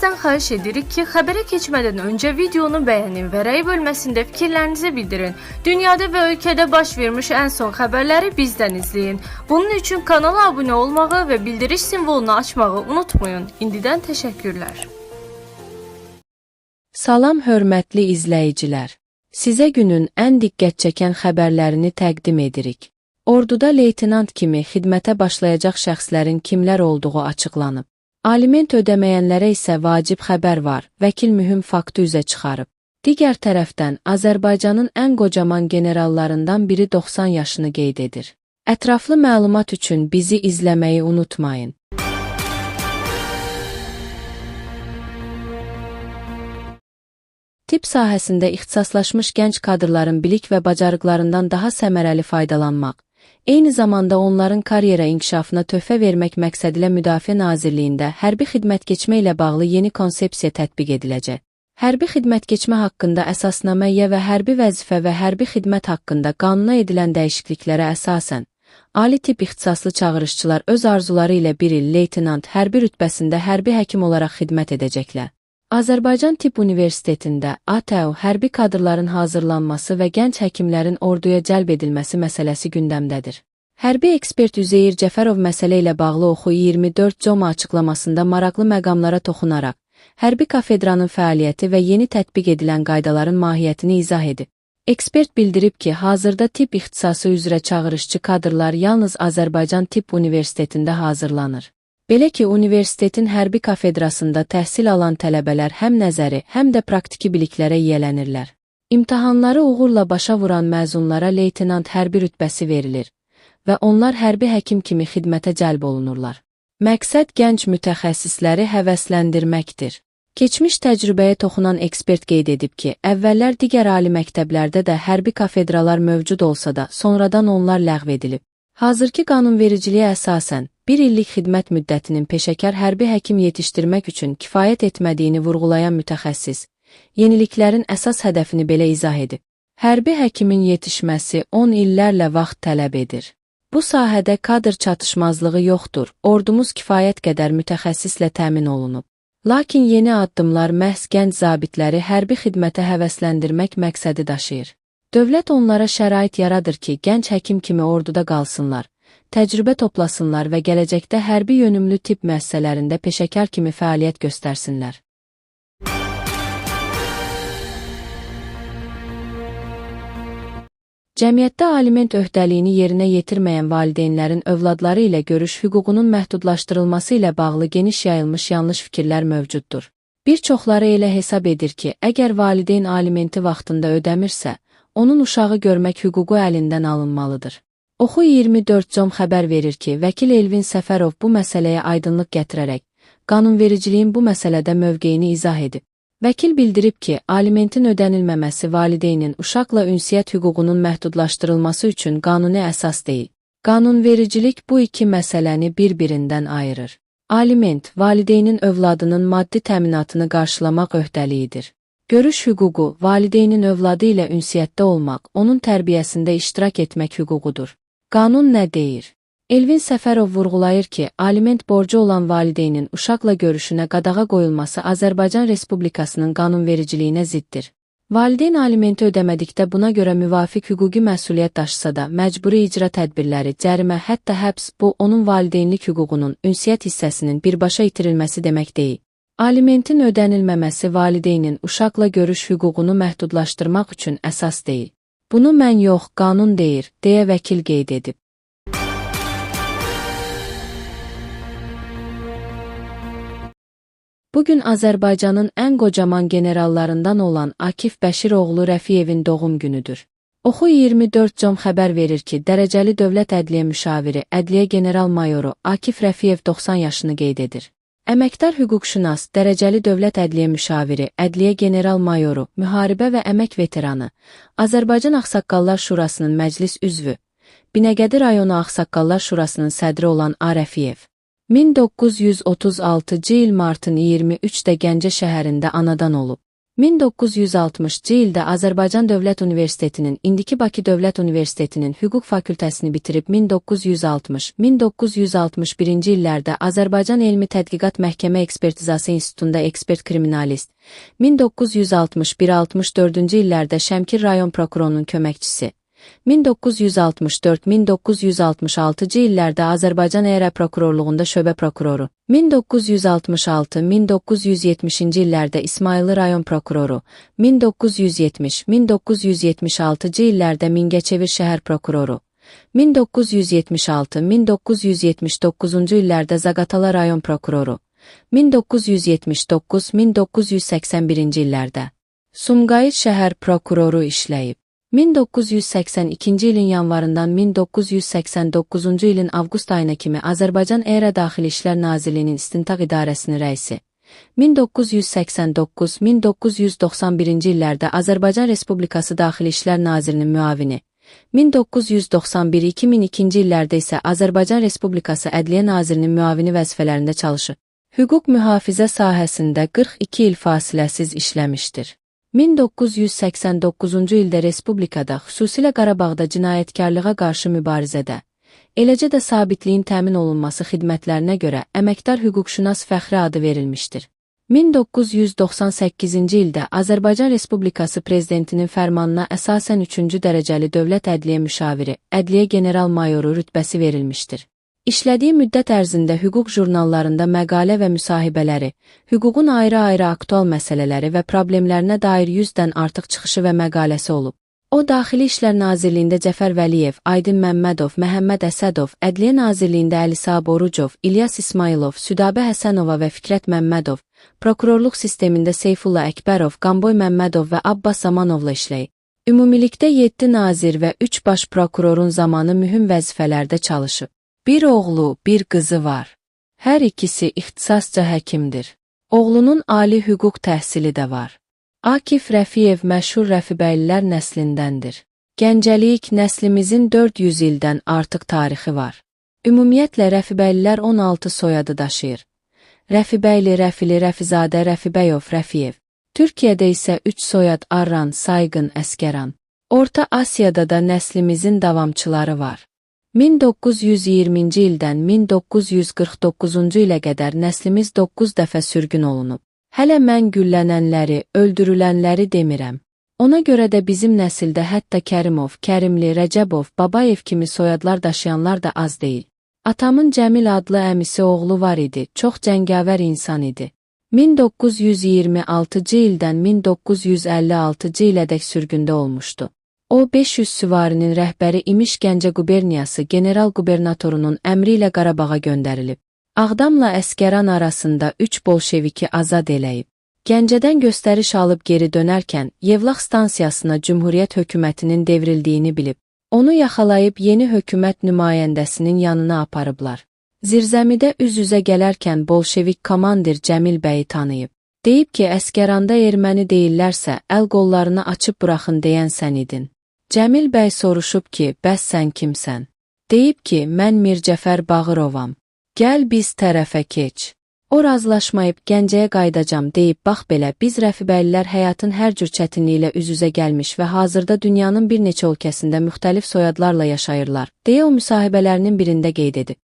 Sizdən xahiş edirik ki, xəbərə keçmədən öncə videonu bəyənin və rəy bölməsində fikirlərinizi bildirin. Dünyada və ölkədə baş vermiş ən son xəbərləri bizdən izləyin. Bunun üçün kanala abunə olmağı və bildiriş simvolunu açmağı unutmayın. İndidən təşəkkürlər. Salam hörmətli izləyicilər. Sizə günün ən diqqət çəkən xəbərlərini təqdim edirik. Orduda leytenant kimi xidmətə başlayacaq şəxslərin kimlər olduğu açıqlanıb. Aliment ödəməyənlərə isə vacib xəbər var, vəkil mühüm faktı üzə çıxarıb. Digər tərəfdən, Azərbaycanın ən qocaman generallarından biri 90 yaşını qeyd edir. Ətraflı məlumat üçün bizi izləməyi unutmayın. Tibb sahəsində ixtisaslaşmış gənc kadrların bilik və bacarıqlarından daha səmərəli faydalanmaq, eyni zamanda onların karyera inkişafına töhfə vermək məqsədilə Müdafiə Nazirliyində hərbi xidmətkeçmə ilə bağlı yeni konsepsiya tətbiq ediləcək. Hərbi xidmətkeçmə haqqında əsasnaməyə və hərbi vəzifə və hərbi xidmət haqqında qanuna edilən dəyişikliklərə əsasən, ali tibb ixtisaslı çağırışçılar öz arzuları ilə bir il leytenant hərbi rütbəsində hərbi həkim olaraq xidmət edəcəklər. Azərbaycan Tibb Universitetində ATƏU hərbi kadrların hazırlanması və gənc həkimlərin orduya cəlb edilməsi məsələsi gündəmdədir. Hərbi ekspert Üzeyir Cəfərov məsələ ilə bağlı Oxu 24 Coma açıqlamasında maraqlı məqamlara toxunaraq, hərbi kafedranın fəaliyyəti və yeni tətbiq edilən qaydaların mahiyyətini izah edib. Ekspert bildirib ki, hazırda tibb ixtisası üzrə çağırışçı kadrlar yalnız Azərbaycan Tibb Universitetində hazırlanır. Belə ki, universitetin hərbi kafedrasında təhsil alan tələbələr həm nəzəri, həm də praktiki biliklərə yiyələnirlər. İmtahanları uğurla başa vuran məzunlara leytenant hərbi rütbəsi verilir və onlar hərbi həkim kimi xidmətə cəlb olunurlar. Məqsəd gənc mütəxəssisləri həvəsləndirməkdir. Keçmiş təcrübəyə toxunan ekspert qeyd edib ki, əvvəllər digər ali məktəblərdə də hərbi kafedralar mövcud olsa da, sonradan onlar ləğv edilib. Hazırki qanunvericiliyə əsasən, bir illik xidmət müddətinin peşəkar hərbi həkim yetişdirmək üçün kifayət etmədiyini vurğulayan mütəxəssis, yeniliklərin əsas hədəfini belə izah edib. Hərbi həkimin yetişməsi 10 illərlə vaxt tələb edir. Bu sahədə kadr çatışmazlığı yoxdur, ordumuz kifayət qədər mütəxəssislə təmin olunub. Lakin yeni addımlar məhz gənc zabitləri hərbi xidmətə həvəsləndirmək məqsədi daşıyır. Dövlət onlara şərait yaradır ki, gənc həkim kimi orduda qalsınlar, təcrübə toplasınlar və gələcəkdə hərbi yönümlü tibb müəssisələrində peşəkar kimi fəaliyyət göstərsinlər. Cəmiyyətdə aliment öhdəliyini yerinə yetirməyən valideynlərin övladları ilə görüş hüququnun məhdudlaşdırılması ilə bağlı geniş yayılmış yanlış fikirlər mövcuddur. Bir çoxları elə hesab edir ki, əgər valideyn alimenti vaxtında ödəmirsə, onun uşağı görmək hüququ əlindən alınmalıdır. Oxu 24 Com xəbər verir ki, vəkil Elvin Səfərov bu məsələyə aydınlıq gətirərək, qanunvericiliyin bu məsələdə mövqeyini izah edib. Vəkil bildirib ki, alimentin ödənilməməsi valideynin uşaqla ünsiyyət hüququnun məhdudlaşdırılması üçün qanuni əsas deyil. Qanunvericilik bu iki məsələni bir-birindən ayırır. Aliment, valideynin övladının maddi təminatını qarşılamaq öhdəliyidir. Görüş hüququ, valideynin övladı ilə ünsiyyətdə olmaq, onun tərbiyəsində iştirak etmək hüququdur. Qanun nə deyir? Elvin Səfərov vurğulayır ki, aliment borcu olan valideynin uşaqla görüşünə qadağa qoyulması Azərbaycan Respublikasının qanunvericiliyinə ziddir. Valideyn alimenti ödəmədikdə buna görə müvafiq hüquqi məsuliyyət daşısa da, məcburi icra tədbirləri, cərimə, hətta həbs, bu, onun valideynlik hüququnun, ünsiyyət hissəsinin birbaşa itirilməsi demək deyil. Alimentin ödənilməməsi valideynin uşaqla görüş hüququnu məhdudlaşdırmaq üçün əsas deyil. Bunu mən yox, qanun deyir, deyə vəkil qeyd edib. Bugün Azərbaycanın ən qocaman generallarından olan Akif Bəşiroğlu Rəfiyevin doğum günüdür. Oxu 24 Com xəbər verir ki, dərəcəli dövlət ədliyyə müşaviri, ədliyyə general-mayoru Akif Rəfiyev 90 yaşını qeyd edir. Əməkdar hüquqşünas, dərəcəli dövlət ədliyyə müşaviri, ədliyyə general-mayoru, müharibə və əmək veteranı, Azərbaycan Ağsaqqallar Şurasının məclis üzvü, Binəqədi rayonu Ağsaqqallar Şurasının sədri olan A. Rəfiyev. 1936-cı il martın 23-də Gəncə şəhərində anadan olub. 1960-cı ildə Azərbaycan Dövlət Universitetinin, indiki Bakı Dövlət Universitetinin hüquq fakültəsini bitirib 1960-1961-ci illərdə Azərbaycan Elmi Tədqiqat Məhkəmə Ekspertizası İnstitutunda ekspert kriminalist, 1961-64-cü illərdə Şəmkir rayon prokurorunun köməkçisi, 1964-1966-cı illərdə Azərbaycan ERə prokurorluğunda şöbə prokuroru, 1966-1970-ci illərdə İsmayıllı rayon prokuroru, 1970-1976-cı illərdə Mingəçevir şəhər prokuroru, 1976-1979-cu illərdə Zaqatala rayon prokuroru, 1979-1981-ci illərdə Sumqayıt şəhər prokuroru işləyib. 1982-ci ilin yanvarından 1989-cu ilin avqust ayına kimi Azərbaycan ERə Daxili İşlər Nazirliyinin İstintaq İdarəsinin rəisi, 1989-1991-ci illərdə Azərbaycan Respublikası Daxili İşlər Nazirinin müavini, 1991-2002-ci illərdə isə Azərbaycan Respublikası Ədliyyə Nazirinin müavini vəzifələrində çalışıb. Hüquq mühafizə sahəsində 42 il fasiləsiz işləmişdir. 1989-cu ildə Respublikada, xüsusilə Qarabağda cinayətkarlığa qarşı mübarizədə, eləcə də sabitliyin təmin olunması xidmətlərinə görə əməkdar hüquqşünas fəxri adı verilmişdir. 1998-ci ildə Azərbaycan Respublikası Prezidentinin fərmanına əsasən 3-cü dərəcəli dövlət ədliyyə müşaviri, ədliyyə general-mayoru rütbəsi verilmişdir. İşlədiyi müddət ərzində hüquq jurnallarında məqalə və müsahibələri, hüququn ayrı-ayrı aktual məsələləri və problemlərinə dair 100-dən artıq çıxışı və məqaləsi olub. O, Daxili İşlər Nazirliyində Cəfər Vəliyev, Aydın Məmmədov, Məhəmməd Əsədov, Ədliyyə Nazirliyində Əlisab Orucov, İlyas İsmailov, Südabə Həsənova və Fikrət Məmmədov, prokurorluq sistemində Seyfullah Əkbərov, Qamboy Məmmədov və Abbas Zamanovla işləyib. Ümumilikdə 7 nazir və 3 baş prokurorun zamanı mühüm vəzifələrdə çalışıb. Bir oğlu, bir qızı var. Hər ikisi ixtisasca həkimdir. Oğlunun ali hüquq təhsili də var. Akif Rəfiyev məşhur Rəfibəylilər nəslindəndir. Gəncəlik nəslimizin 400 ildən artıq tarixi var. Ümumiyyətlə Rəfibəylilər 16 soyadı daşıyır. Rəfibəyli, Rəfili, Rəfizadə, Rəfibəyov, Rəfiyev. Türkiyədə isə 3 soyad Arran, Sayğın, Əskəran. Orta Asiyada da nəslimizin davamçıları var. 1920-ci ildən 1949-cu ilə qədər nəslimiz 9 dəfə sürgün olunub. Hələ mən güllənənləri, öldürülənləri demirəm. Ona görə də bizim nəsildə hətta Kərimov, Kərimli, Rəcəbov, Babayev kimi soyadlar daşıyanlar da az deyil. Atamın Cəmil adlı əmisi oğlu var idi, çox cəngavər insan idi. 1926-cı ildən 1956-cı ilədək sürgündə olmuşdu. O, 500 süvarinin rəhbəri imiş Gəncə quberniyası general qubernatorunun əmri ilə Qarabağa göndərilib. Ağdamla Əskəran arasında 3 bolşeviki azad eləyib. Gəncədən göstəriş alıb geri dönərkən Yevlax stansiyasına Cümhuriyyət hökumətinin devrildiyini bilib. Onu yaxalayıb yeni hökumət nümayəndəsinin yanına aparıblar. Zirzəmidə üz-üzə gələrkən bolşevik komandir Cəmil bəyi tanıyıb. Deyib ki, Əskəranda erməni deyillərsə, əl qollarını açıb buraxın deyən sən idin. Cəmil bəy soruşub ki, bəs sən kimsən? Deyib ki, mən Mircəfər Bağırovam. Gəl biz tərəfə keç. O razılaşmayıb Gəncəyə qaydacam deyib, bax belə, biz Rəfibəylilər həyatın hər cür çətinliyi ilə üz-üzə gəlmiş və hazırda dünyanın bir neçə ölkəsində müxtəlif soyadlarla yaşayırlar, deyə o müsahibələrinin birində qeyd edib.